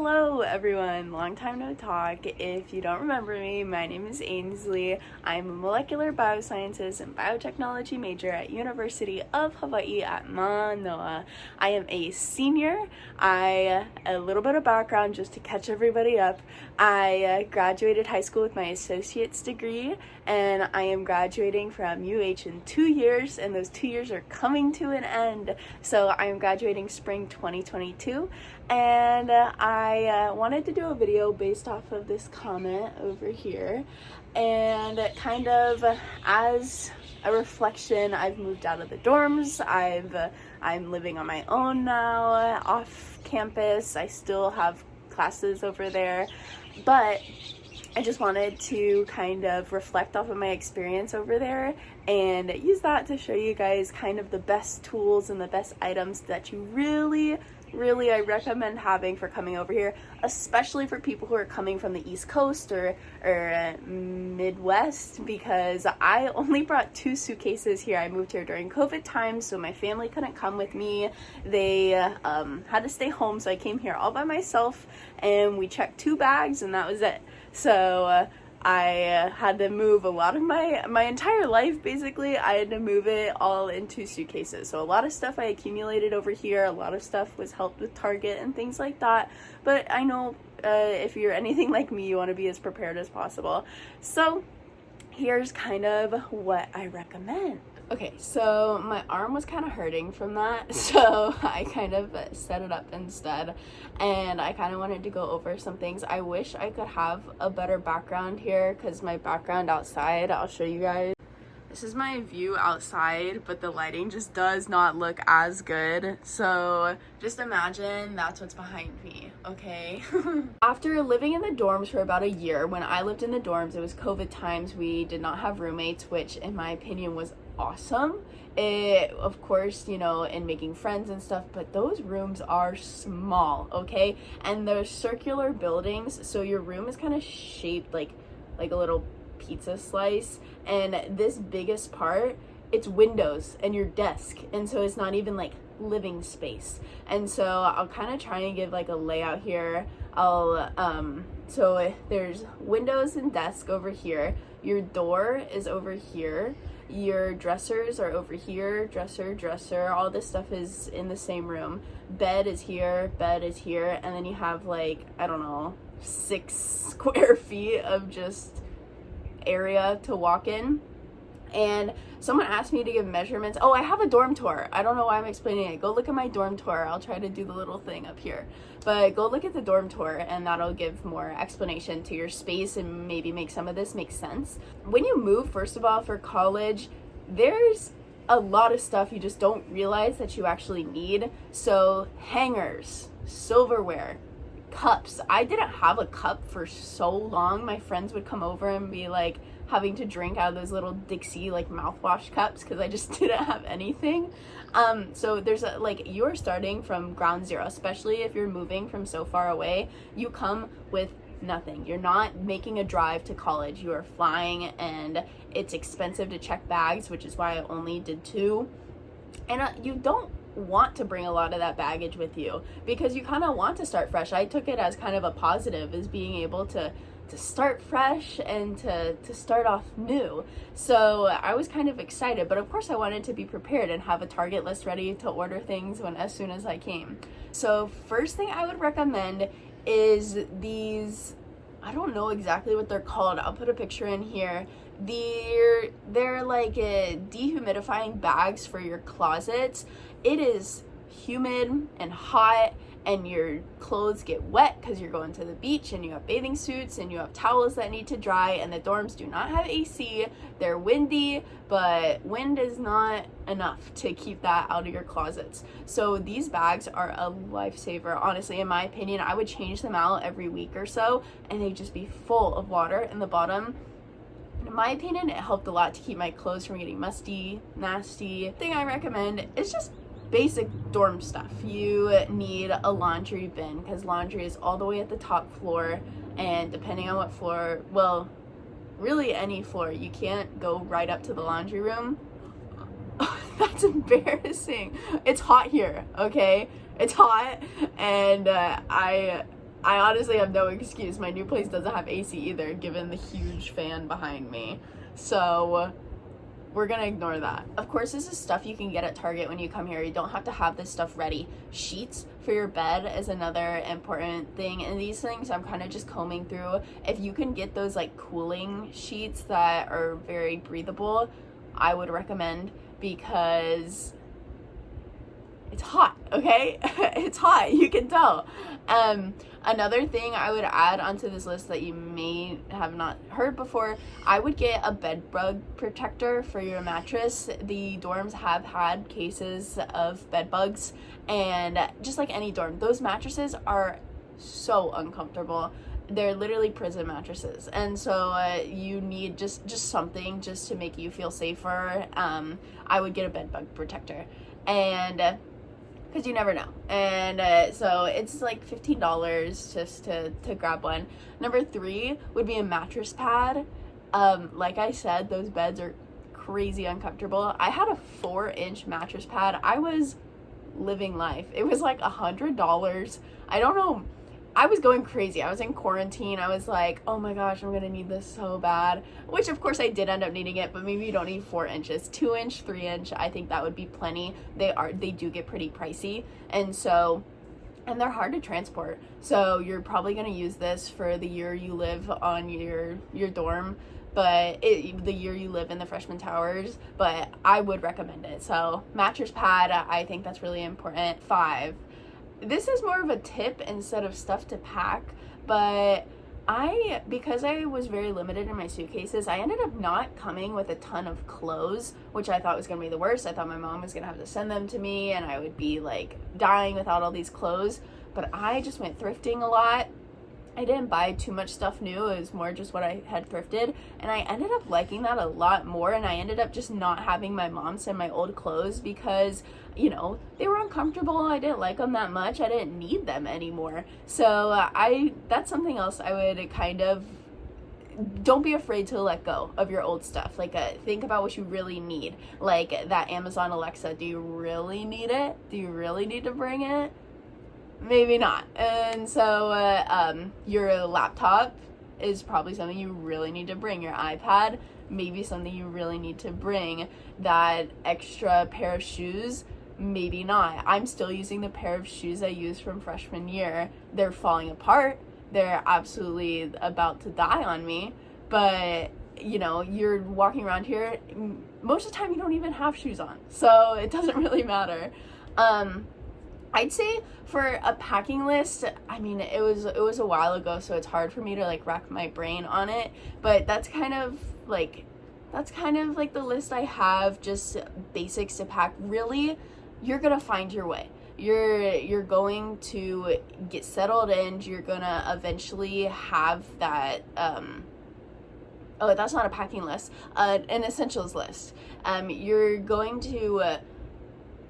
Hello everyone, long time no talk. If you don't remember me, my name is Ainsley. I'm a molecular biosciences and biotechnology major at University of Hawaii at Mānoa. I am a senior. A little bit of background just to catch everybody up. I graduated high school with my associate's degree, and I am graduating from UH in 2 years, and those 2 years are coming to an end. So I am graduating spring 2022, and I wanted to do a video based off of this comment over here, and kind of as a reflection. I've moved out of the dorms. I'm living on my own now, off campus. I still have classes over there, but I just wanted to kind of reflect off of my experience over there and use that to show you guys kind of the best tools and the best items that you really I recommend having for coming over here, especially for people who are coming from the East Coast or Midwest, because I only brought 2 suitcases here. I moved here during COVID times, so my family couldn't come with me. They had to stay home, so I came here all by myself, and we checked 2 bags, and that was it. So I had to move a lot of my entire life, basically. I had to move it all into suitcases. So a lot of stuff I accumulated over here. A lot of stuff was helped with Target and things like that. But I know if you're anything like me, you want to be as prepared as possible. So here's kind of what I recommend. Okay, so my arm was kind of hurting from that, so I kind of set it up instead, and I kind of wanted to go over some things. I wish I could have a better background here, because my background outside, I'll show you guys. This is my view outside, but the lighting just does not look as good. So just imagine that's what's behind me, okay? After living in the dorms for about a year, when I lived in the dorms, it was COVID times. We did not have roommates, which in my opinion was awesome. Of course, you know, in making friends and stuff, but those rooms are small, okay? And they're circular buildings, so your room is kind of shaped like a little pizza slice, and this biggest part, it's windows and your desk, and so it's not even like living space. And so I'll kind of try and give like a layout here. So there's windows and desk over here, your door is over here, your dressers are over here, dresser, all this stuff is in the same room. Bed is here, and then you have like, I don't know, 6 square feet of just area to walk in. And someone asked me to give measurements. Oh, I have a dorm tour. I don't know why I'm explaining it. Go look at my dorm tour. I'll try to do the little thing up here, but go look at the dorm tour, and that'll give more explanation to your space and maybe make some of this make sense. When you move, first of all, for college, there's a lot of stuff you just don't realize that you actually need. So hangers, silverware, cups. I didn't have a cup for so long. My friends would come over and be like having to drink out of those little Dixie like mouthwash cups because I just didn't have anything. So there's you're starting from ground zero, especially if you're moving from so far away. You come with nothing. You're not making a drive to college. You are flying, and it's expensive to check bags, which is why I only did 2. And you don't want to bring a lot of that baggage with you because you kind of want to start fresh. I took it as kind of a positive, as being able to start fresh and to start off new. So I was kind of excited, but of course I wanted to be prepared and have a Target list ready to order things as soon as I came. So first thing I would recommend is these, I don't know exactly what they're called. I'll put a picture in here. They're like dehumidifying bags for your closets. It is humid and hot, and your clothes get wet because you're going to the beach, and you have bathing suits, and you have towels that need to dry, and the dorms do not have AC. They're windy, but wind is not enough to keep that out of your closets. So these bags are a lifesaver. Honestly, in my opinion, I would change them out every week or so, and they'd just be full of water in the bottom. In my opinion, it helped a lot to keep my clothes from getting musty, nasty. Thing I recommend is just basic dorm stuff. You need a laundry bin because laundry is all the way at the top floor, and depending on what floor, well, really any floor, you can't go right up to the laundry room. That's embarrassing. It's hot here, okay? It's hot, and I I honestly have no excuse. My new place doesn't have AC either, given the huge fan behind me. So we're gonna ignore that. Of course, this is stuff you can get at Target when you come here. You don't have to have this stuff ready. Sheets for your bed is another important thing, and these things I'm kind of just combing through. If you can get those like cooling sheets that are very breathable, I would recommend, because it's hot, okay? It's hot, you can tell. Another thing I would add onto this list that you may have not heard before, I would get a bed bug protector for your mattress. The dorms have had cases of bed bugs, and just like any dorm, those mattresses are so uncomfortable. They're literally prison mattresses, and so you need just something just to make you feel safer. I would get a bed bug protector, and because you never know. And so it's like $15 just to grab one. Number 3 would be a mattress pad. Like I said, those beds are crazy uncomfortable. I had a 4-inch mattress pad. I was living life. It was like $100. I don't know. I was going crazy. I was in quarantine. I was like, oh my gosh, I'm gonna need this so bad. Which of course I did end up needing it, but maybe you don't need 4 inches. 2-inch, 3-inch, I think that would be plenty. They do get pretty pricey. And they're hard to transport. So you're probably gonna use this for the year you live on your dorm, but the year you live in the freshman towers, but I would recommend it. So mattress pad, I think that's really important. 5. This is more of a tip instead of stuff to pack, but because I was very limited in my suitcases, I ended up not coming with a ton of clothes, which I thought was going to be the worst. I thought my mom was going to have to send them to me and I would be like dying without all these clothes, but I just went thrifting a lot. I didn't buy too much stuff new. It was more just what I had thrifted, and I ended up liking that a lot more, and I ended up just not having my mom send my old clothes because, you know, they were uncomfortable. I didn't like them that much. I didn't need them anymore. So that's something else I would kind of, don't be afraid to let go of your old stuff. Like, think about what you really need. Like that Amazon Alexa, do you really need it? Do you really need to bring it? Maybe not. And so your laptop is probably something you really need to bring. Your iPad, maybe something you really need to bring. That extra pair of shoes, maybe not. I'm still using the pair of shoes I used from freshman year. They're falling apart. They're absolutely about to die on me. But, you know, you're walking around here, most of the time you don't even have shoes on. So it doesn't really matter. I'd say for a packing list, I mean, it was a while ago, so it's hard for me to like rack my brain on it, but that's kind of like the list I have, just basics to pack. Really, you're gonna find your way. You're going to get settled in. You're gonna eventually have that that's not a packing list, an essentials list.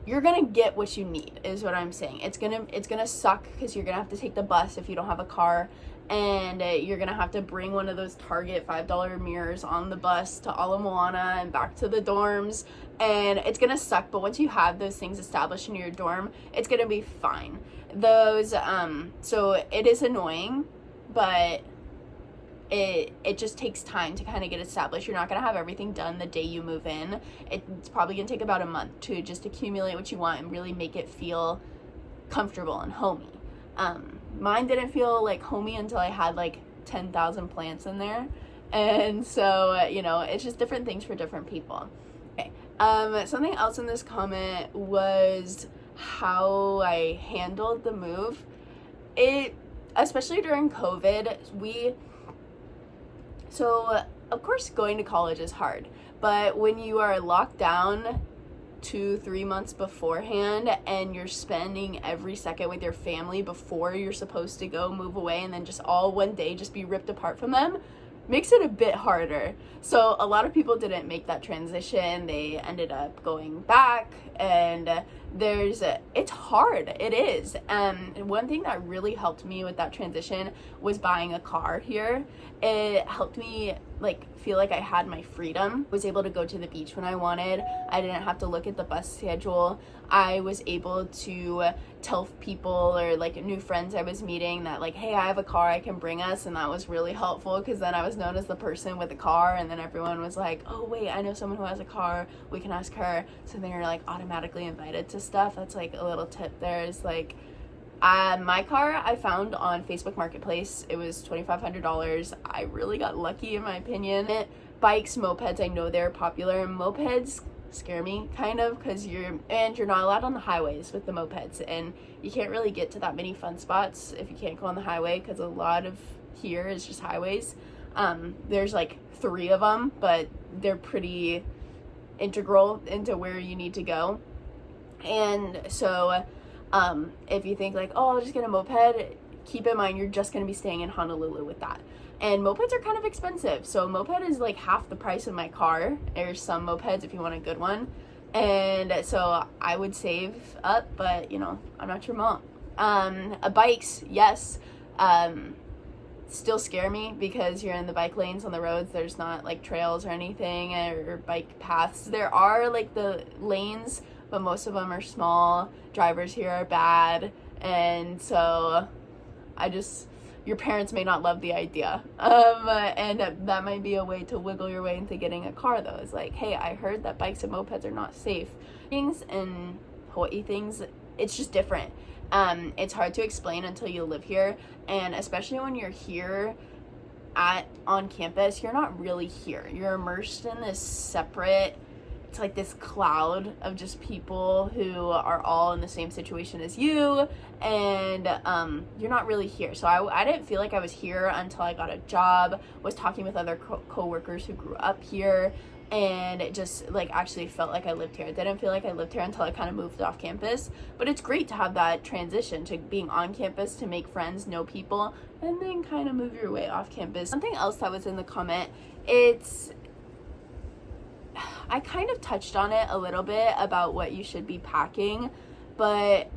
You're gonna get what you need, is what I'm saying. It's gonna suck because you're gonna have to take the bus if you don't have a car, and you're gonna have to bring one of those Target $5 mirrors on the bus to Ala Moana and back to the dorms, and it's gonna suck. But once you have those things established in your dorm, it's gonna be fine. So it is annoying, but it just takes time to kind of get established. You're not going to have everything done the day you move in. It's probably going to take about a month to just accumulate what you want and really make it feel comfortable and homey. Mine didn't feel like homey until I had like 10,000 plants in there. And so, you know, it's just different things for different people. Okay. Something else in this comment was how I handled the move. Especially during COVID, So, of course, going to college is hard, but when you are locked down 2-3 months beforehand and you're spending every second with your family before you're supposed to go move away and then just all one day just be ripped apart from them, makes it a bit harder. So a lot of people didn't make that transition. They ended up going back, and it's hard. It is. And one thing that really helped me with that transition was buying a car here. It helped me like feel like I had my freedom. I was able to go to the beach when I wanted. I didn't have to look at the bus schedule. I was able to tell people or like new friends I was meeting that like, hey, I have a car, I can bring us. And that was really helpful because then I was known as the person with the car, and then everyone was like, oh wait, I know someone who has a car, we can ask her. So then you're like automatically invited to stuff. That's like a little tip there, is like my car I found on Facebook Marketplace. It was $2,500. I really got lucky in my opinion. Bikes, mopeds, I know they're popular. Mopeds scare me kind of because you're not allowed on the highways with the mopeds, and you can't really get to that many fun spots if you can't go on the highway because a lot of here is just highways. There's like 3 of them, but they're pretty integral into where you need to go. And so if you think like, oh, I'll just get a moped, keep in mind you're just going to be staying in Honolulu with that. And mopeds are kind of expensive. So a moped is like half the price of my car. There's some mopeds if you want a good one. And so I would save up, but you know, I'm not your mom. Bikes, yes. Still scare me because you're in the bike lanes on the roads. There's not like trails or anything or bike paths. There are like the lanes, but most of them are small. Drivers here are bad. And so your parents may not love the idea. And that might be a way to wiggle your way into getting a car though. It's like, hey, I heard that bikes and mopeds are not safe. Things and Hawaii things, it's just different. It's hard to explain until you live here. And especially when you're here on campus, you're not really here. You're immersed in this separate, it's like this cloud of just people who are all in the same situation as you, and you're not really here. So I didn't feel like I was here until I got a job, was talking with other co-workers who grew up here, and it just like actually felt like I lived here. It didn't feel like I lived here until I kind of moved off campus, but it's great to have that transition to being on campus, to make friends, know people, and then kind of move your way off campus. Something else that was in the comment, I kind of touched on it a little bit about what you should be packing, but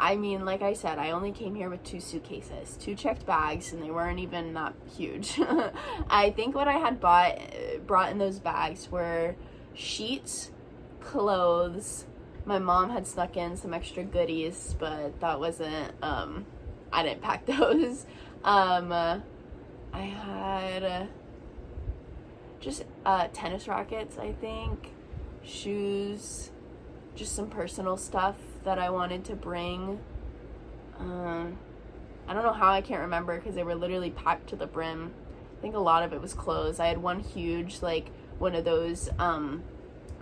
I mean, like I said, I only came here with 2 suitcases, 2 checked bags, and they weren't even that huge. I think what I had brought in those bags were sheets, clothes. My mom had snuck in some extra goodies, but that wasn't, I didn't pack those. I had just tennis rackets, I think, shoes, just some personal stuff that I wanted to bring. I don't know how, I can't remember because they were literally packed to the brim. I think a lot of it was clothes. I had one huge, like, one of those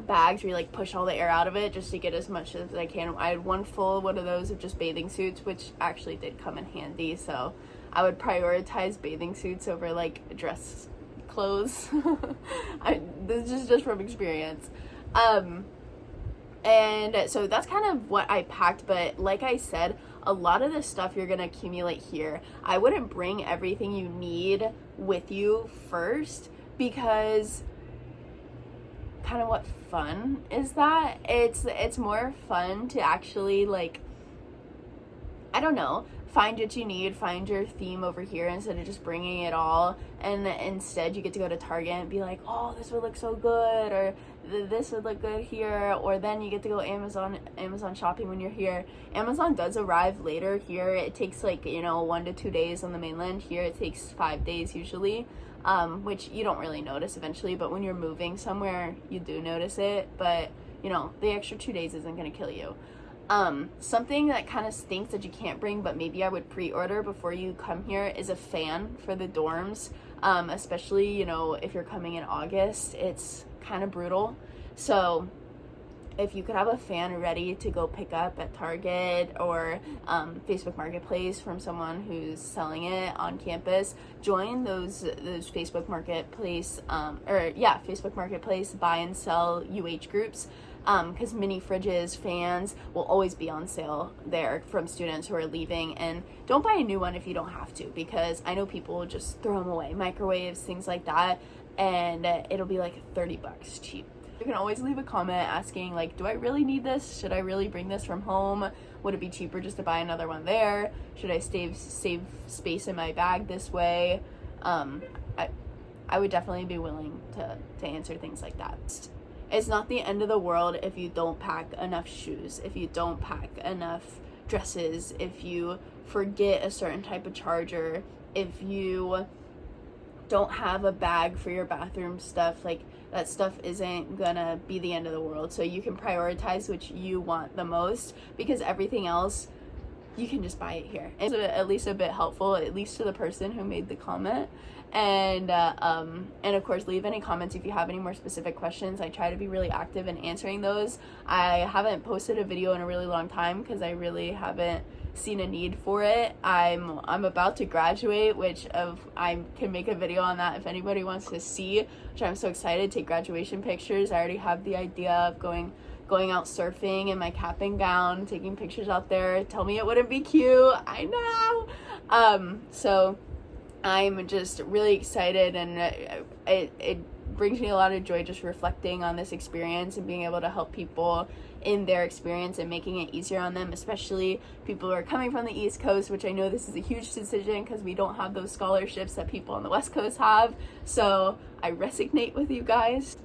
bags where you like push all the air out of it just to get as much as I can. I had one full one of those of just bathing suits, which actually did come in handy, so I would prioritize bathing suits over like dress clothes. This is just from experience. And so that's kind of what I packed, but like I said, a lot of the stuff you're gonna accumulate here. I wouldn't bring everything you need with you first, because kind of what fun is that? It's more fun to actually, like, I don't know, find what you need, find your theme over here instead of just bringing it all. And instead you get to go to Target and be like, oh, this would look so good, or this would look good here. Or then you get to go Amazon shopping when you're here. Amazon does arrive later here. It takes like, 1 to 2 days on the mainland. Here it takes 5 days usually, which you don't really notice eventually, but when you're moving somewhere you do notice it. But the extra 2 days isn't going to kill you. Something that kind of stinks that you can't bring, but maybe I would pre-order before you come here, is a fan for the dorms. Especially, if you're coming in August, it's kind of brutal. So if you could have a fan ready to go pick up at Target or Facebook Marketplace from someone who's selling it on campus, join those Facebook Marketplace, Facebook Marketplace buy and sell UH groups. Because mini fridges, fans will always be on sale there from students who are leaving. And don't buy a new one if you don't have to, because I know people will just throw them away. Microwaves, things like that, and it'll be like $30 cheap. You can always leave a comment asking like, do I really need this? Should I really bring this from home? Would it be cheaper just to buy another one there? Should I save space in my bag this way? I would definitely be willing to answer things like that. It's not the end of the world if you don't pack enough shoes, if you don't pack enough dresses, if you forget a certain type of charger, if you don't have a bag for your bathroom stuff. Like, that stuff isn't gonna be the end of the world. So you can prioritize which you want the most, because everything else, you can just buy it here. And it's at least a bit helpful, at least to the person who made the comment. And of course, leave any comments if you have any more specific questions. I try to be really active in answering those. I haven't posted a video in a really long time because I really haven't seen a need for it. I'm about to graduate, which I can make a video on that if anybody wants to see, which I'm so excited. Take graduation pictures. I already have the idea of going out surfing in my cap and gown, taking pictures out there. Tell me it wouldn't be cute. I know. So I'm just really excited, and it brings me a lot of joy just reflecting on this experience and being able to help people in their experience and making it easier on them, especially people who are coming from the East Coast, which I know this is a huge decision because we don't have those scholarships that people on the West Coast have. So I resonate with you guys.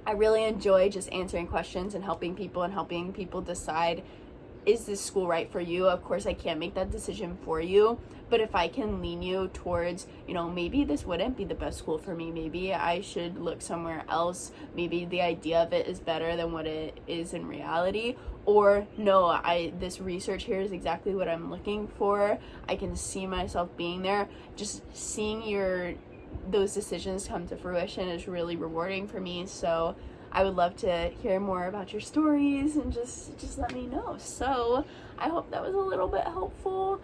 I really enjoy just answering questions and helping people decide, is this school right for you? Of course, I can't make that decision for you, but if I can lean you towards, maybe this wouldn't be the best school for me. Maybe I should look somewhere else. Maybe the idea of it is better than what it is in reality. Or no, this research here is exactly what I'm looking for. I can see myself being there. Just seeing those decisions come to fruition is really rewarding for me. So I would love to hear more about your stories and just let me know. So I hope that was a little bit helpful.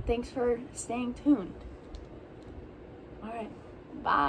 Thanks for staying tuned. All right, bye.